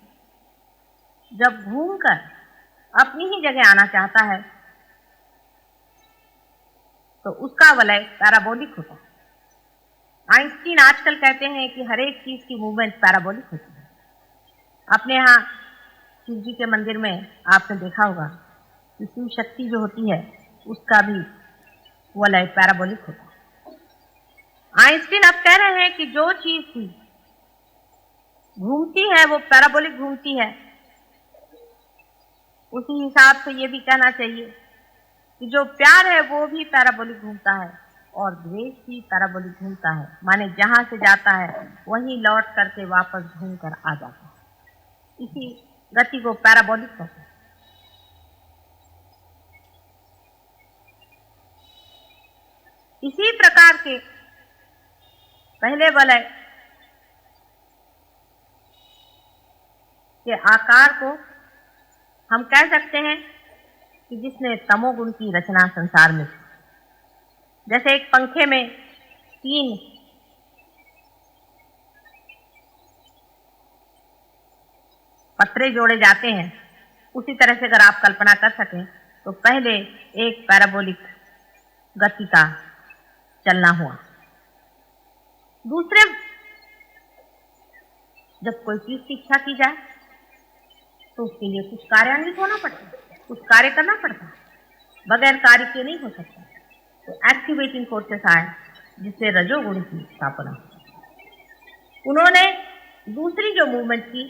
जब घूमकर अपनी ही जगह आना चाहता है तो उसका वलय पैराबोलिक होता है। आइंस्टीन आजकल कहते हैं कि हर एक चीज की मूवमेंट पैराबोलिक होती है। अपने यहाँ शिव जी के मंदिर में आपने देखा होगा कि शिव शक्ति जो होती है उसका भी वलय पैराबोलिक होता है। आइंस्टीन अब कह रहे हैं कि जो चीज थी घूमती है वो पैराबोलिक घूमती है, उसी हिसाब से ये भी कहना चाहिए कि जो प्यार है वो भी पैराबोलिक घूमता है और द्वेष भी पैराबोलिक घूमता है, माने जहां से जाता है वहीं लौट करके वापस घूम कर आ जाता है। इसी गति को पैराबोलिक कहते हैं। इसी प्रकार के पहले वलय के आकार को हम कह सकते हैं कि जिसने तमोगुण की रचना संसार में की। जैसे एक पंखे में 3 पत्रे जोड़े जाते हैं, उसी तरह से अगर आप कल्पना कर सकें तो पहले एक पैराबोलिक गति का चलना हुआ। दूसरे, जब कोई चीज की इच्छा की जाए तो उसके लिए कुछ कार्यान्वित होना पड़ता है, कुछ कार्य करना पड़ता है, बगैर कार्य के नहीं हो सकता। तो एक्टिवेटिंग फोर्सेस आए जिससे रजोगुण की स्थापना। उन्होंने दूसरी जो मूवमेंट की,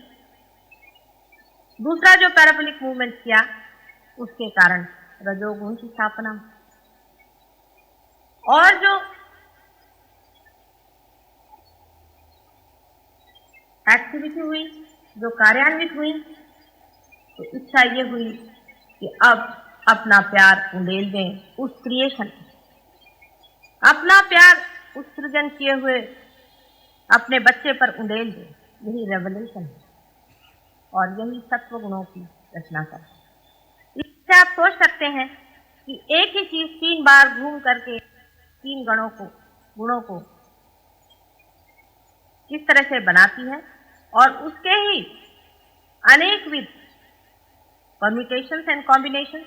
दूसरा जो पैराबोलिक मूवमेंट किया, उसके कारण रजोगुण की स्थापना। और जो एक्टिविटी हुई, जो कार्यान्वित हुई, तो इच्छा ये हुई कि अब अपना प्यार उंडेल दें उस क्रिएशन, अपना प्यार उस सृजन किए हुए अपने बच्चे पर उंडेल दें। यही रेवोल्यूशन है और यही सत्व गुणों की रचना कर। इससे आप सोच सकते हैं कि एक ही चीज 3 बार घूम करके 3 गुणों को किस तरह से बनाती है और उसके ही अनेकविध परम्यूटेशंस एंड कॉम्बिनेशन,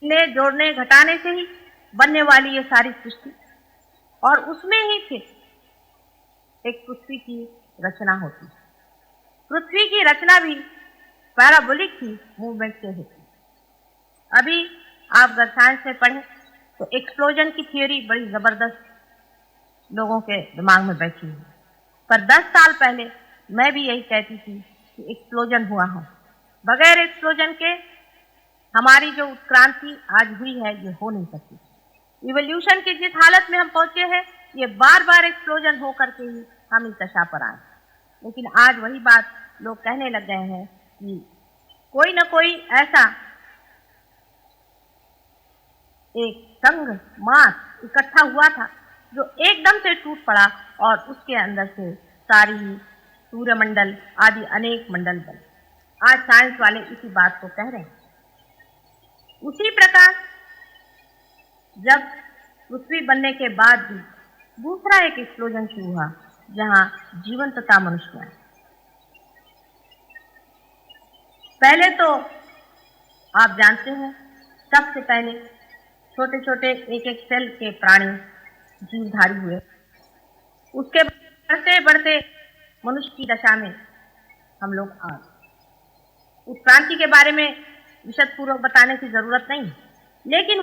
इन्हें जोड़ने घटाने से ही बनने वाली ये सारी सृष्टि, और उसमें ही फिर एक पृथ्वी की रचना होती है। पृथ्वी की रचना भी पैराबोलिक की मूवमेंट से होती है। अभी आप अगर साइंस में पढ़ें तो एक्सप्लोजन की थियोरी बड़ी जबरदस्त लोगों के दिमाग में बैठी है, पर 10 साल पहले मैं भी यही कहती थी कि एक्सप्लोजन हुआ है। बगैर एक्सप्लोजन के हमारी जो उत्क्रांति आज हुई है ये हो नहीं सकती। इवोल्यूशन की जिस हालत में हम पहुंचे हैं, ये बार बार एक्सप्लोजन होकर के ही हम इस दशा पर आए। लेकिन आज वही बात लोग कहने लग गए हैं कि कोई न कोई ऐसा एक संघ मास इकट्ठा हुआ था जो एकदम से टूट पड़ा और उसके अंदर से सारी सूर्यमंडल आदि अनेक मंडल बने। आज साइंस वाले इसी बात को कह रहे हैं। उसी प्रकार जब पृथ्वी बनने के बाद भी दूसरा एक एक्सप्लोजन शुरू हुआ जहां जीवंतता मनुष्य है। पहले तो आप जानते हैं सबसे पहले छोटे छोटे एक सेल के प्राणी जीवधारी हुए। उसके बढ़ते बढ़ते मनुष्य की दशा में हम लोग आ गए। उत्क्रांति के बारे में विशद पूर्वक बताने की जरूरत नहीं, लेकिन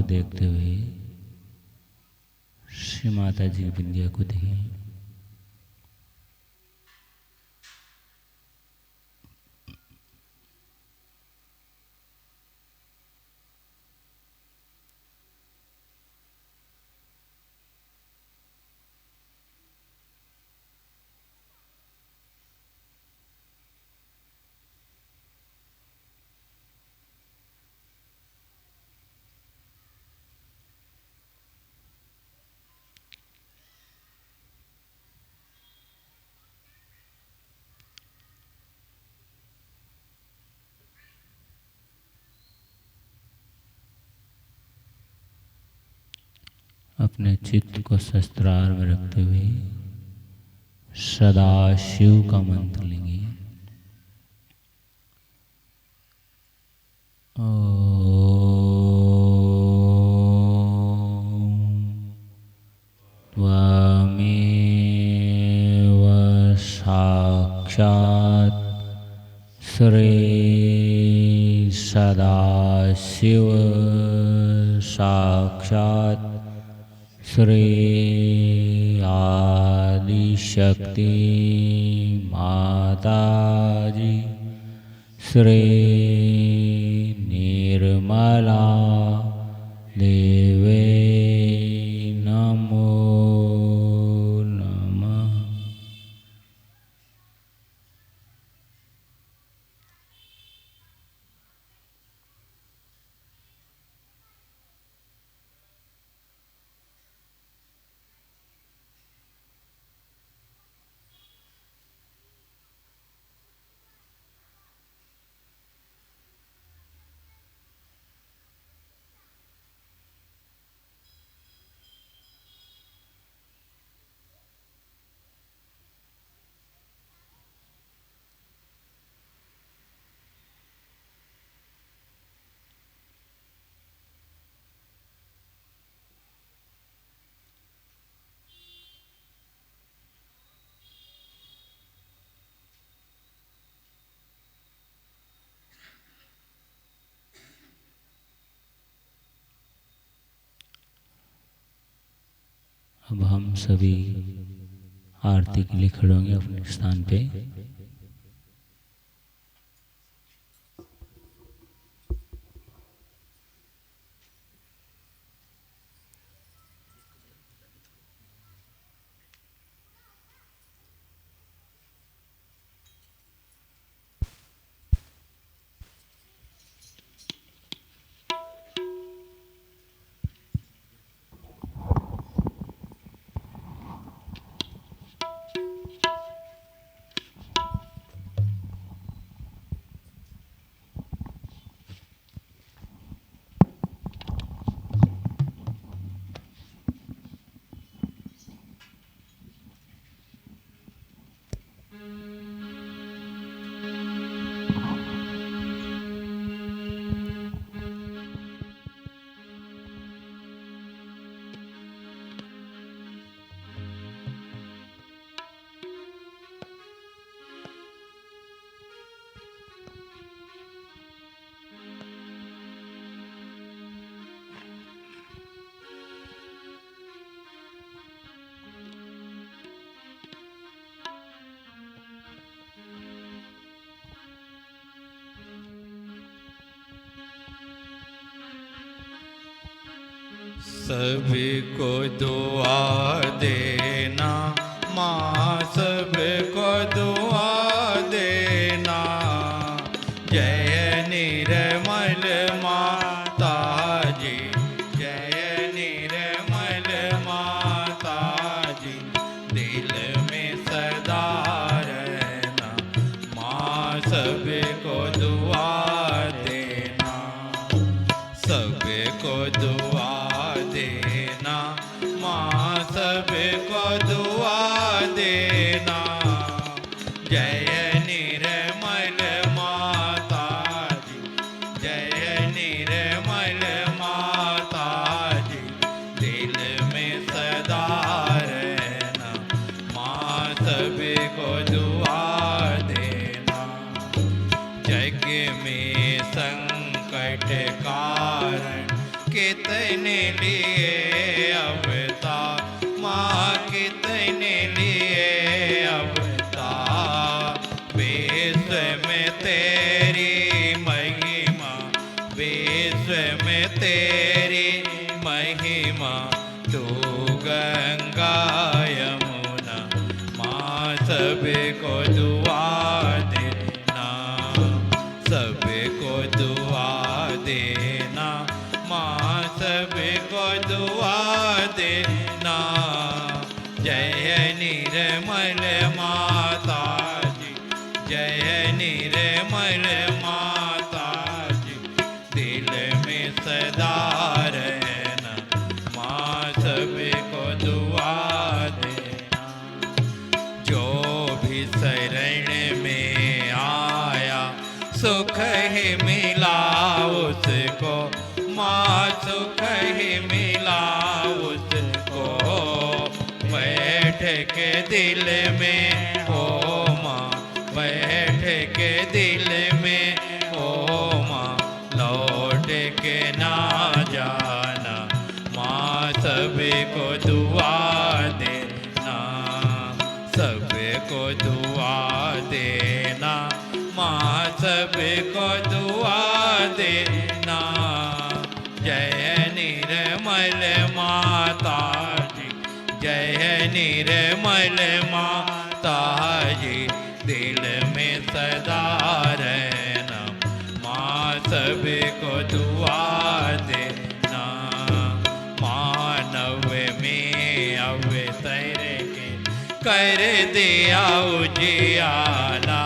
देखते हुए श्री माता जी विंध्या को दें। अपने चित्त को शस्त्रार में रखते हुए सदा शिव का मंत्र लेंगे। त्वमेव साक्षात् श्री सदाशिव साक्षात् श्री आदिशक्ति माताजी श्री निर्मला देवे नमो नमः। अब हम सभी आरती के लिए खड़े होंगे अपने स्थान पे। सभी को दुआ देना माँ, सबको दुआ देना। जय निर्मल माता जी, जय निर्मल माता जी। दिल में सदा रहना माँ, सबको दुआ देना, सबको दुआ देना माँ, सबको दुआ देना। जय निर्मल माता जी, जय निर्मल माता जी। दिल में सदा रहना माँ, सबको दुआ देना। जग में संकट कारण कितने जय निर्मल माता जी, जय निर्मल माता जी, दिल में सदा रहना माँ सबको दुआ देना। जो भी शरण में आया सुख ही मिला उसको, माँ सुख ही मिला उसको। बैठ के दिल में ओ माँ, बैठ के दिल में ओ माँ, लौट के ना जाना माँ सबको दुआ देना, सबको दुआ देना माँ सबको दुआ देना। जय निर्मल माता जी, जय निर्मल माता जी, दिल में सदा रहना माँ सबको दुआ देना। मानव में अवतर के कर दिया उजियाला,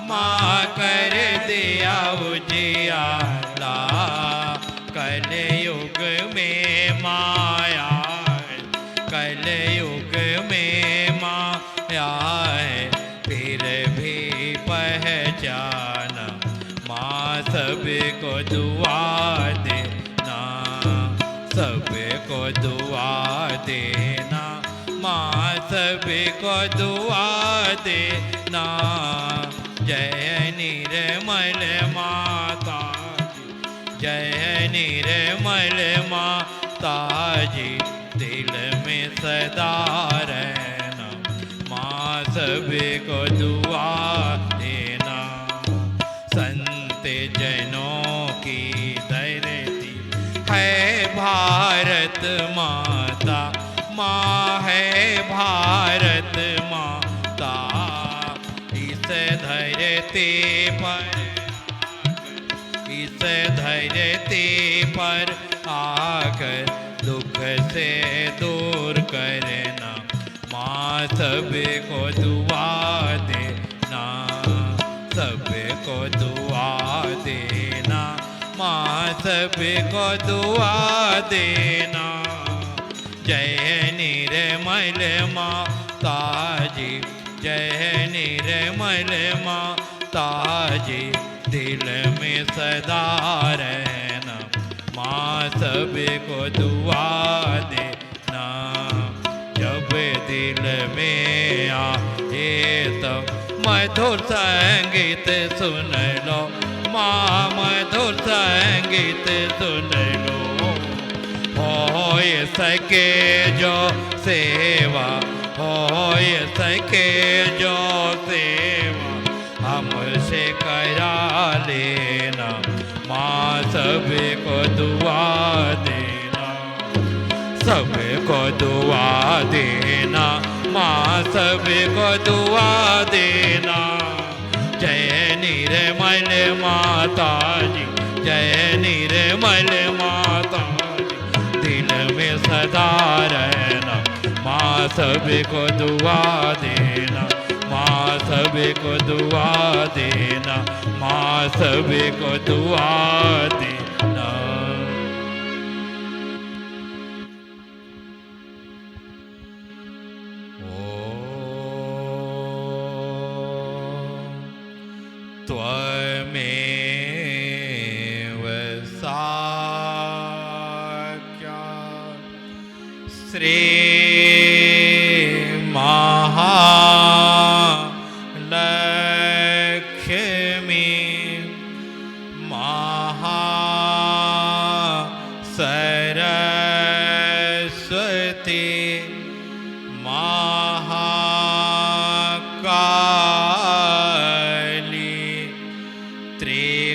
माँ कर दिया उजियाला। कलयुग में माया, कलयुग में माया है, फिर भी पहचाना माँ सबको दुआ देना, सबको दुआ देना माँ सबको दुआ देना। जय निर्मल माता जी, जय निर्मल माता जी, दिल में सदा रहना माँ सबको दुआ देना। संत जनों की धरती है भारत माता, माँ है भारत माता। इस धरती पर, इस धरती पर आकर दुख से दूर करना माँ सबको दुआ देना, सबको दुआ देना माँ सबको दुआ देना। जय निर्मल माता जी, जय निर्मल माता जी, दिल में सदा रहना माँ सबको दुआ देना। जब दिल में आए तो मधुर संगीत सुन लो माँ, मधुर संगीत सुन लो। हो सके जो सेवा, हो सके जो सेवा हमसे करा लेना माँ सबको दुआ देना, सबको दुआ देना माँ सबको दुआ देना। जय निर्मल माता जी, जय निर्मल माता जी, दिल में सदा रहना माँ सबको दुआ देना, माँ सबको दुआ देना, माँ सबको दुआ देना। त्वमेव साक्षात् श्री महालक्ष्मी महासरस्वती महाकाली त्रिगुणात्मिका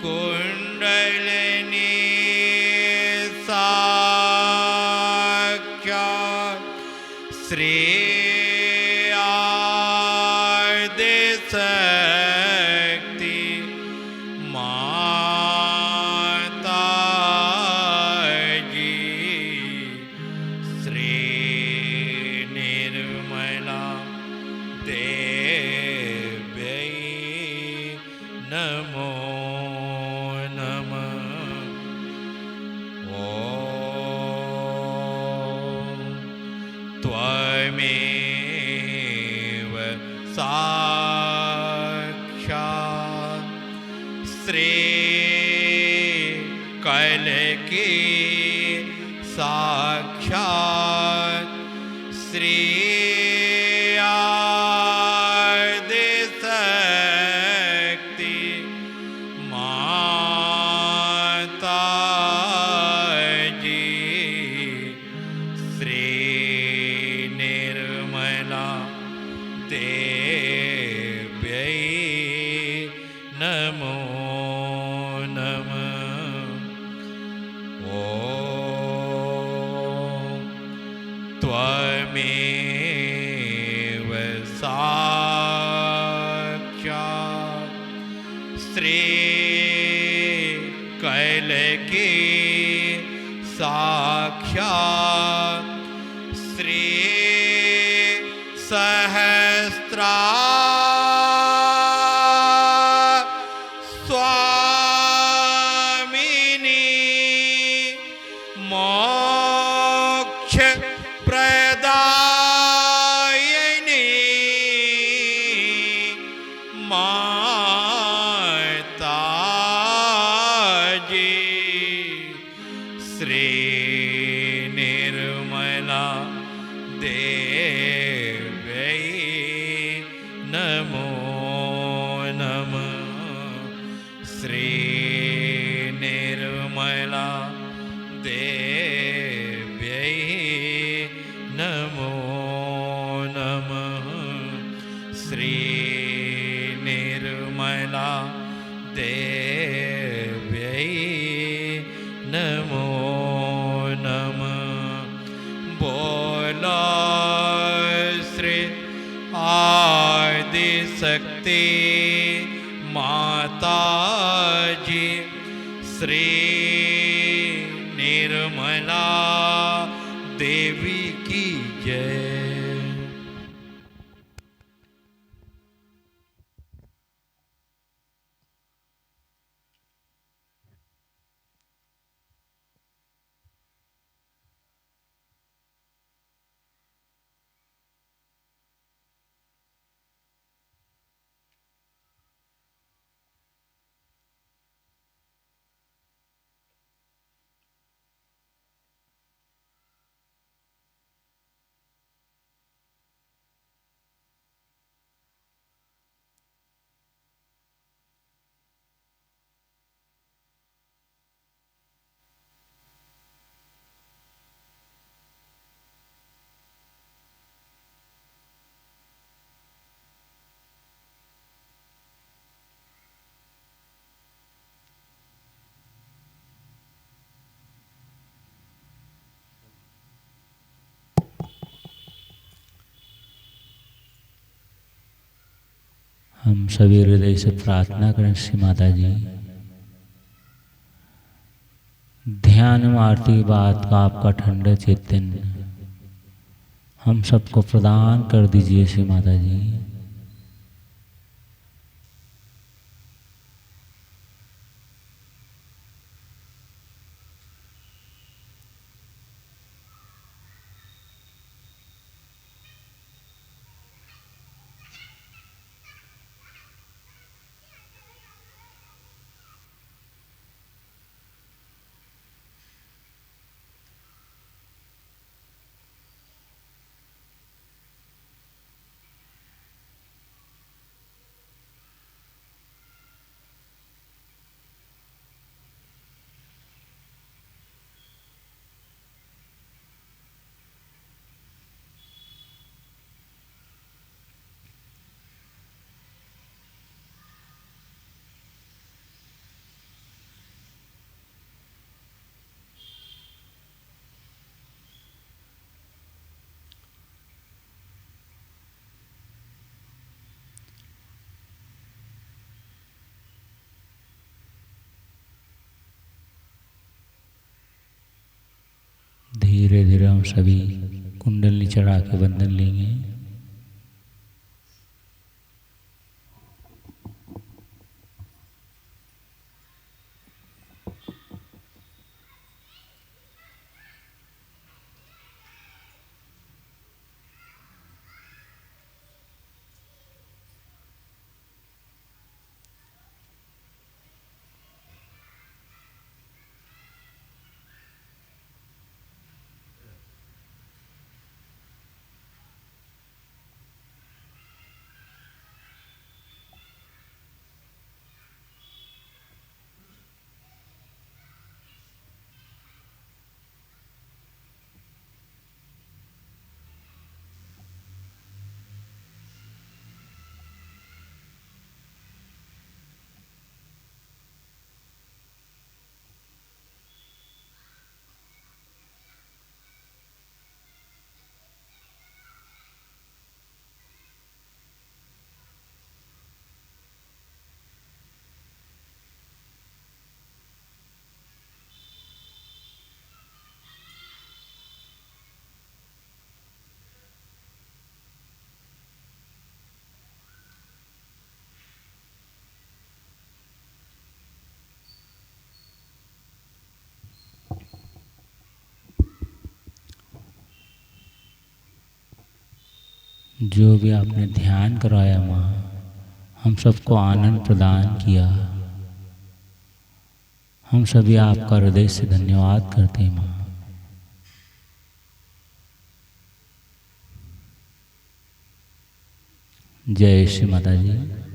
कुंडलिनी साक्षात् श्री आदिशक्ति माता जी। त्वमेव साक्षात् श्री कलकी साक्षात् श्री आदिशक्ति माता जी श्री निर्मला देव्यै नमो नमः। ॐ त्वमेव साक्षात् श्री कलकी साक्षात् श्री सहस्रा स्वामिनी मोक्ष प्रदायिनी माता जी श्री निर्मला देव्यै नमो नमः। श्री निर्मला देव्यै नमो नमः। श्री निर्मला देव्यै नमो नमः। बोलो श्री आदिशक्ति माता जी श्री निर्मला देवी की जय। हम सभी हृदय से प्रार्थना करें श्री माता जी, ध्यान में आरती की बात का आपका ठंडा चैतन्य हम सबको प्रदान कर दीजिए श्री माता जी। धीरे धीरे हम सभी कुंडली चढ़ा के बंधन लेंगे। जो भी आपने ध्यान कराया माँ, हम सबको आनंद प्रदान किया। हम सभी आपका हृदय से धन्यवाद करते हैं माँ। जय श्री माता जी।